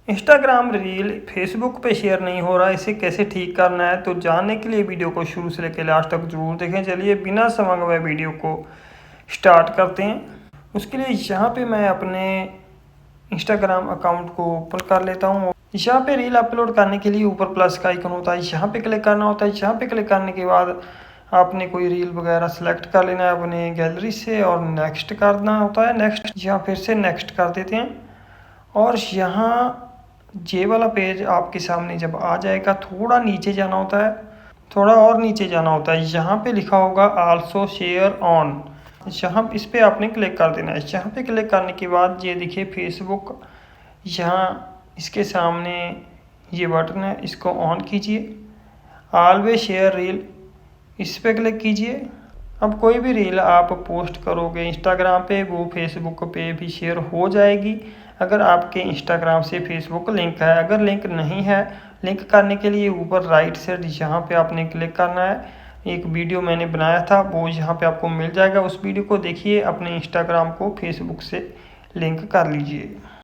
Instagram reel Facebook पे share नहीं हो रहा, इसे कैसे ठीक करना है तो जानने के लिए वीडियो को शुरू से लेकर लास्ट तक जरूर देखें। चलिए बिना समय गवाए वीडियो को स्टार्ट करते हैं। उसके लिए यहाँ पे मैं अपने इंस्टाग्राम अकाउंट को ओपन कर लेता हूँ। यहाँ पे रील अपलोड करने के लिए ऊपर प्लस का आइकन होता है, यहाँ पे क्लिक करना होता है। यहाँ पे क्लिक करने के बाद आपने कोई रील वगैरह सेलेक्ट कर लेना है अपने गैलरी से और नेक्स्ट करना होता है। नेक्स्ट यहाँ फिर से नेक्स्ट कर देते हैं और यहाँ ये वाला पेज आपके सामने जब आ जाएगा थोड़ा नीचे जाना होता है, थोड़ा और नीचे जाना होता है। यहाँ पे लिखा होगा आल्सो शेयर ऑन, यहाँ इस पर आपने क्लिक कर देना है। यहाँ पे क्लिक करने के बाद ये देखिए फेसबुक, यहाँ इसके सामने ये बटन है, इसको ऑन कीजिए। ऑलवेज शेयर रील, इस पर क्लिक कीजिए। अब कोई भी रील आप पोस्ट करोगे इंस्टाग्राम पे वो फेसबुक पे भी शेयर हो जाएगी अगर आपके इंस्टाग्राम से फेसबुक लिंक है। अगर लिंक नहीं है, लिंक करने के लिए ऊपर राइट साइड यहाँ पे आपने क्लिक करना है। एक वीडियो मैंने बनाया था वो यहाँ पे आपको मिल जाएगा, उस वीडियो को देखिए, अपने इंस्टाग्राम को फेसबुक से लिंक कर लीजिए।